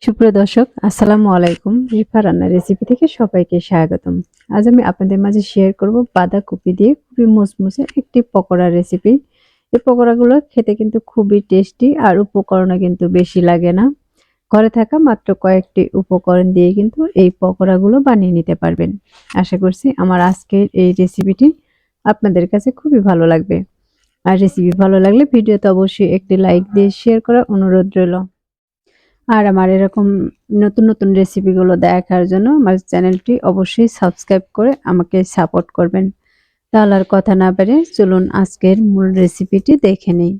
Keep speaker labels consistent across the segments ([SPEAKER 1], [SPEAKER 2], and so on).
[SPEAKER 1] সুপ্রিয় দর্শক, আসসালামু আলাইকুম। রিফা রান্নার রেসিপি থেকে সবাইকে স্বাগতম। আজ আমি আপনাদের মাঝে শেয়ার করব বাঁধাকপি দিয়ে খুবই মুসমুসে একটি পকোড়া রেসিপি। এই পকোড়াগুলো খেতে কিন্তু খুবই টেস্টি আর উপকরণও কিন্তু বেশি লাগে না। ঘরে থাকা মাত্র কয়েকটি উপকরণ দিয়ে কিন্তু এই পকোড়াগুলো বানিয়ে নিতে পারবেন। আশা করছি আমার আজকের এই রেসিপিটি আপনাদের কাছে খুবই ভালো লাগবে। আর রেসিপি ভালো লাগলে ভিডিওতে অবশ্যই একটি লাইক দিয়ে শেয়ার করার অনুরোধ রইল। আর আমার এরকম নতুন নতুন রেসিপিগুলো দেখার জন্য আমার চ্যানেলটি অবশ্যই সাবস্ক্রাইব করে আমাকে সাপোর্ট করবেন। তাহলে আর কথা না বাড়িয়ে চলুন আজকের মূল রেসিপিটি দেখে নেই।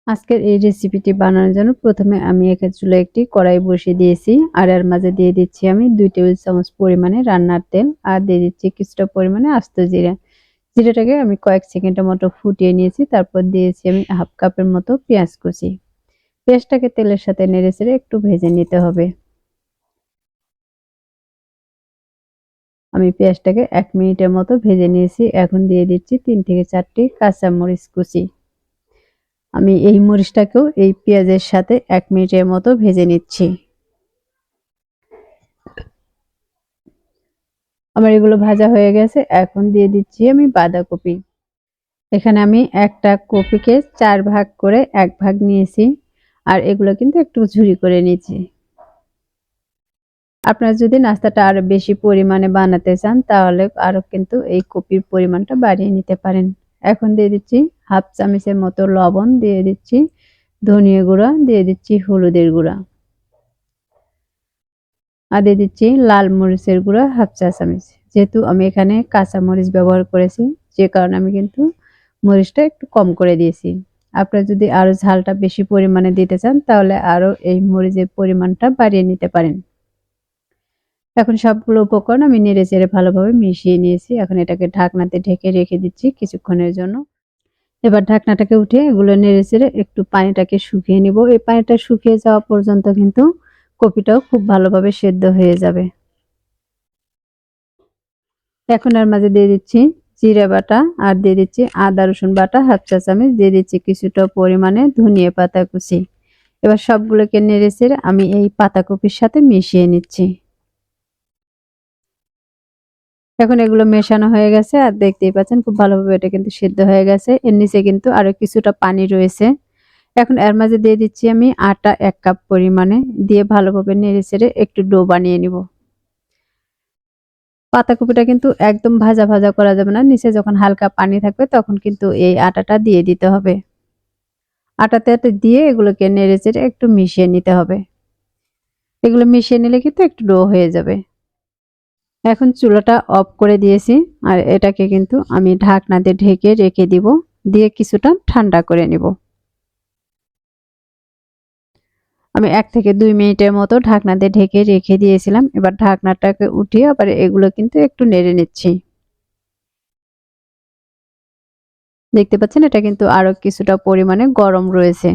[SPEAKER 1] আজকের এই রেসিপিটি বানানোর জন্য প্রথমে আমি চুলায় একটি কড়াই বসিয়ে দিয়েছি আর এর মাঝে দিয়ে দিচ্ছি আমি 2 টেবিল চামচ পরিমাণে রান্নার তেল আর দিয়ে দিচ্ছি কিছুটা পরিমাণে আস্ত জিরা। জিরাটাকে আমি কয়েক সেকেন্ডের মতো ফুটিয়ে নিয়েছি, তারপর দিয়েছি আমি হাফ কাপের মতো পেঁয়াজ কুচি। পেঁয়াজটাকে তেলের সাথে নেড়েচেড়ে একটু ভেজে নিতে হবে। আমি পেঁয়াজটাকে 1 মিনিটের মতো ভেজে নিয়েছি। এখন দিয়ে দিচ্ছি 3 থেকে 4টি কাঁচা মরিচ কুচি। আমি এই মরিচটাকেও এই পেঁয়াজের সাথে 1 মিনিটের মতো ভেজে নিচ্ছি। আমার এগুলো ভাজা হয়ে গেছে। এখন দিয়ে দিচ্ছি আমি বাঁধাকপি। এখানে আমি একটা কপিকে 4 ভাগ করে 1 ভাগ নিয়েছি। আর এগুলো কিন্তু একটু ঝুরি করে নিয়েছি। আপনারা যদি নাস্তাটা আরো বেশি পরিমাণে বানাতে চান তাহলে আরো কিন্তু এই কপির পরিমাণটা বাড়িয়ে নিতে পারেন। এখন দিয়ে দিচ্ছি হাফ চামচের মতো লবণ, দিয়ে দিচ্ছি ধনিয়া গুঁড়া, দিয়ে দিচ্ছি হলুদের গুঁড়া আর দিয়ে দিচ্ছি লাল মরিচের গুঁড়া হাফ চা চামচ। যেহেতু আমি এখানে কাঁচা মরিচ ব্যবহার করেছি, যে কারণে আমি কিন্তু মরিচটা একটু কম করে দিয়েছি। আপনারা যদি আরো ঝালটা বেশি পরিমাণে দিতে চান তাহলে আরো এই মরিচের পরিমাণটা বাড়িয়ে নিতে পারেন। এখন সবগুলো উপকরণ আমি নেড়েচেড়ে ভালোভাবে মিশিয়ে নিয়েছি। এখন এটাকে ঢাকনাতে ঢেকে রেখে দিচ্ছি কিছুক্ষণের জন্য। এবার ঢাকনাটাকে উঠিয়ে এগুলো নেড়েচেড়ে একটু পানিটাকে শুকিয়ে নিব। এই পানিটা শুকিয়ে যাওয়া পর্যন্ত কিন্তু কপিটাও খুব ভালোভাবে সেদ্ধ হয়ে যাবে। এখন এর মাঝে দিয়ে দিচ্ছি জিরা বাটা আর দিয়ে দিচ্ছি আদা রসুন বাটা হাফ চা চামচ, দিয়ে দিচ্ছি কিছুটা পরিমাণে ধনিয়া পাতা কুচি। এবার সবগুলোকে নেড়েচেড়ে আমি এই পাতাকপির সাথে মিশিয়ে নিচ্ছি। এখন এগুলো মেশানো হয়ে গেছে আর দেখতেই পাচ্ছেন খুব ভালোভাবে এটা কিন্তু সিদ্ধ হয়ে গেছে। এর নিচে কিন্তু আরো কিছুটা পানি রয়েছে। এখন এর মাঝে দিয়ে দিচ্ছি আমি আটা 1 কাপ পরিমাণে, দিয়ে ভালোভাবে নেড়েচেড়ে একটু ডো বানিয়ে নিব। পাতাকপিটা কিন্তু একদম ভাজা ভাজা করা যাবে না। নিচে যখন হালকা পানি থাকবে তখন কিন্তু এই আটাটা দিয়ে দিতে হবে। আটাতে দিয়ে এগুলোকে নেড়েচেড়ে একটু মিশিয়ে নিতে হবে। এগুলো মিশিয়ে নিলে কিন্তু একটু ডো হয়ে যাবে। এখন চুলাটা অফ করে দিয়েছি আর এটাকে কিন্তু আমি ঢাকনা দিয়ে ঢেকে রেখে দিব, দিয়ে কিছুটা ঠান্ডা করে নিব। আমি 1 থেকে 2 মিনিটের মতো ঢাকনা দিয়ে ঢেকে রেখে দিয়েছিলাম। এবার ঢাকনাটাকে উঠিয়ে আবার এগুলো কিন্তু একটু নেড়ে নিচ্ছি। দেখতে পাচ্ছেন এটা কিন্তু আরো কিছুটা পরিমাণে গরম রয়েছে।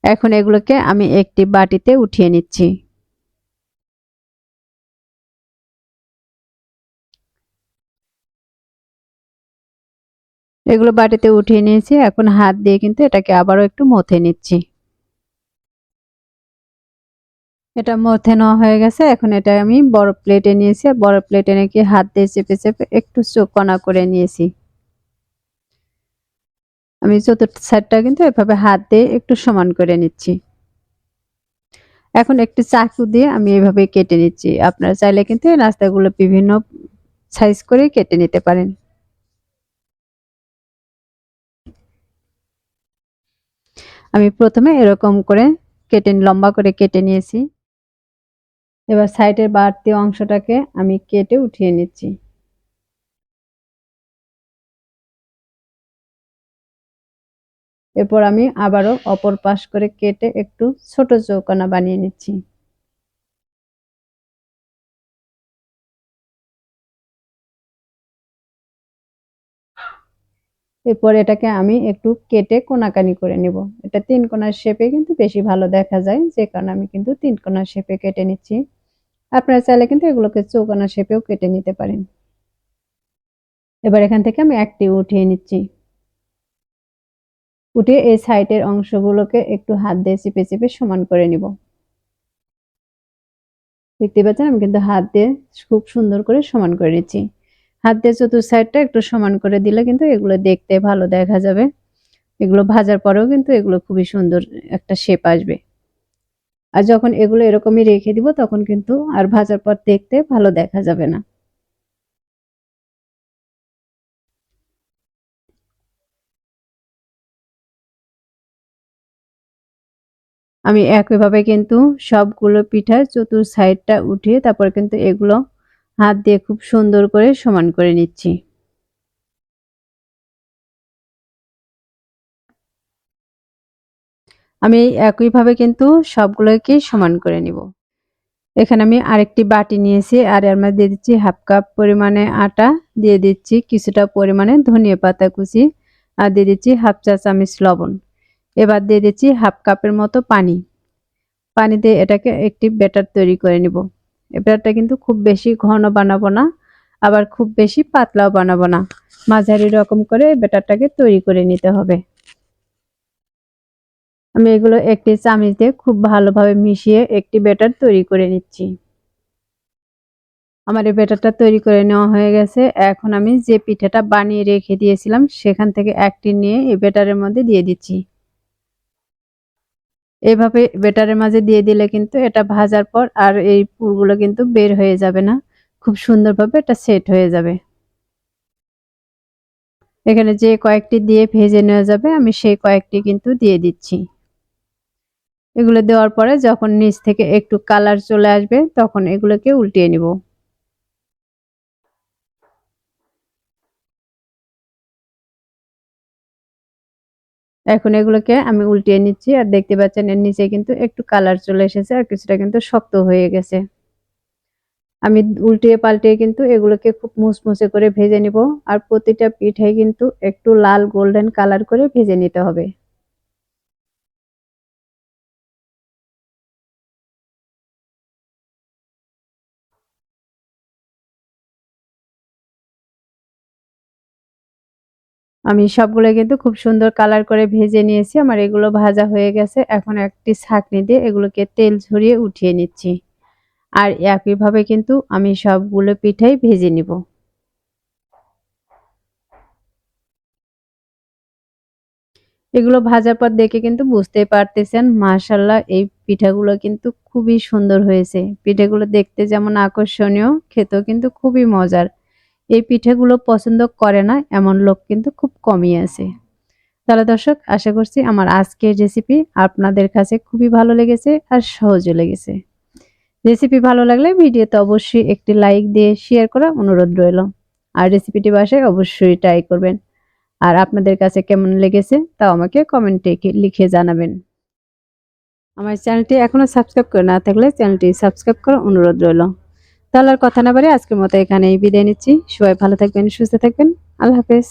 [SPEAKER 1] এখন এগুলোকে আমি একটি বাটিতে উঠিয়ে নিচ্ছি। এগুলো বাটিতে উঠিয়ে নিয়েছি। এখন হাত দিয়ে কিন্তু এটাকে আবারও একটু মথে নিচ্ছি। এটা মথে নেওয়া হয়ে গেছে। এখন এটা আমি বড় প্লেটে নিয়েছি। আর বড় প্লেটে নাকি হাত দিয়ে চেপে চেপে একটু চৌকোনা করে নিয়েছি। আমি চতুর্থ সাইডটা কিন্তু এভাবে হাত দিয়ে একটু সমান করে নিচ্ছি। এখন একটি চাকু দিয়ে আমি এভাবে কেটে নিচ্ছি। আপনারা চাইলে কিন্তু এই নাস্তাগুলো বিভিন্ন সাইজ করে কেটে নিতে পারেন। আমি প্রথমে এরকম করে লম্বা করে কেটে নিয়েছি। এবার সাইডের বাড়তি অংশটাকে আমি কেটে উঠিয়ে নিচ্ছি। এরপর আমি আবারও অপর পাশ করে কেটে একটু ছোট চৌকোনা বানিয়ে নিচ্ছি। এরপর এটাকে আমি একটু কেটে কোনাকানি করে নিব। এটা 3 কোণার শেপে কিন্তু বেশি ভালো দেখা যায়, যে কারণে আমি কিন্তু 3 কোণার শেপে কেটে নিচ্ছি। আপনারা চাইলে কিন্তু এগুলোকে চৌকোনা শেপেও কেটে নিতে পারেন। এবার এখান থেকে আমি একটি উঠিয়ে নিচ্ছি। উঠিয়ে এই সাইডের অংশগুলোকে একটু হাত দিয়ে চেপে চেপে সমান করে নিব। দেখতে পাচ্ছেন আমি কিন্তু হাত দিয়ে খুব সুন্দর করে সমান করে নিচ্ছি। হাত দিয়ে চতুর সাইডটা একটু সমান করে দিলে কিন্তু এগুলো দেখতে ভালো দেখা যাবে। এগুলো ভাজার পরেও কিন্তু এগুলো খুবই সুন্দর একটা শেপ আসবে। আর যখন এগুলো এরকমই রেখে দিব তখন কিন্তু আর ভাজার পর দেখতে ভালো দেখা যাবে না। আমি একইভাবে কিন্তু সবগুলো পিঠার চতুর সাইডটা উঠিয়ে তারপর কিন্তু এগুলো হাত দিয়ে খুব সুন্দর করে সমান করে নিচ্ছি। আমি একইভাবে কিন্তু সবগুলোকে সমান করে নিব। এখানে আমি আরেকটি বাটি নিয়েছি আর এর মধ্যে দিয়ে দিচ্ছি হাফ কাপ পরিমাণে আটা, দিয়ে দিচ্ছি কিছুটা পরিমাণে ধনিয়া পাতা কুচি আর দিয়ে দিচ্ছি হাফ চা চামচ লবণ। এবার দিয়ে দিচ্ছি হাফ কাপের মতো পানি। পানি দিয়ে এটাকে একটি ব্যাটার তৈরি করে নিব। এই ব্যাটারটা কিন্তু খুব বেশি ঘন বানাবো না, আবার খুব বেশি পাতলাও বানাবো না, মাঝারি রকম করে ব্যাটারটাকে তৈরি করে নিতে হবে। আমি এগুলো একটি চামচ দিয়ে খুব ভালোভাবে মিশিয়ে একটি ব্যাটার তৈরি করে নিচ্ছি। আমার এই ব্যাটারটা তৈরি করে নেওয়া হয়ে গেছে। এখন আমি যে পিঠাটা বানিয়ে রেখে দিয়েছিলাম সেখান থেকে একটি নিয়ে এই ব্যাটারের মধ্যে দিয়ে দিচ্ছি। এভাবে ব্যাটারের মাঝে দিয়ে দিলে কিন্তু এটা ভাজার পর আর এই পুরগুলো কিন্তু বের হয়ে যাবে না, খুব সুন্দরভাবে এটা সেট হয়ে যাবে। এখানে যে কয়েকটি দিয়ে ভেজে নেওয়া যাবে আমি সেই কয়েকটি কিন্তু দিয়ে দিচ্ছি। এগুলো দেওয়ার পরে যখন নিচ থেকে একটু কালার চলে আসবে তখন এগুলোকে উল্টিয়ে নিব। এখন এগুলোকে আমি উল্টিয়ে নিচ্ছি আর দেখতে পাচ্ছেন এর নিচে কিন্তু একটু কালার চলে এসেছে আর কিছুটা কিন্তু শক্ত হয়ে গেছে। আমি উল্টিয়ে পাল্টিয়ে কিন্তু এগুলোকে খুব মুচমুচে করে ভেজে নিব। আর প্রতিটা পিঠাই কিন্তু একটু লাল গোল্ডেন কালার করে ভেজে নিতে হবে। আমি সবগুলো কিন্তু খুব সুন্দর কালার করে ভেজে নিয়েছি। আমার এগুলো ভাজা হয়ে গেছে। এখন একটি ছাঁকনি দিয়ে এগুলোকে তেল ঝরিয়ে উঠিয়ে নিচ্ছি। আর একইভাবে কিন্তু আমি সবগুলো পিঠাই ভেজে নিব। এগুলো ভাজার পর দেখে কিন্তু বুঝতেই পারতেছেন মাশাআল্লাহ এই পিঠাগুলো কিন্তু খুবই সুন্দর হয়েছে। পিঠাগুলো দেখতে যেমন আকর্ষণীয়, খেতেও কিন্তু খুবই মজার। এই পিঠাগুলো পছন্দ করে না এমন লোক কিন্তু খুব কমই আছে। তাহলে দর্শক আশা করছি আমার আজকের রেসিপি আপনাদের কাছে খুবই ভালো লেগেছে আর সহজও লেগেছে। রেসিপি ভালো লাগলে ভিডিওতে অবশ্যই একটি লাইক দিয়ে শেয়ার করার অনুরোধ রইল। আর রেসিপিটি বাসায় অবশ্যই ট্রাই করবেন। আর আপনাদের কাছে কেমন লেগেছে তাও আমাকে কমেন্টে লিখে জানাবেন। আমার চ্যানেলটি এখনো সাবস্ক্রাইব করে না থাকলে চ্যানেলটি সাবস্ক্রাইব করার অনুরোধ রইল। তাহলে আর কথা না বাড়িয়ে আজকের মতো এখানেই বিদায় নিচ্ছি। সবাই ভালো থাকবেন, সুস্থ থাকবেন। আল্লাহ হাফেজ।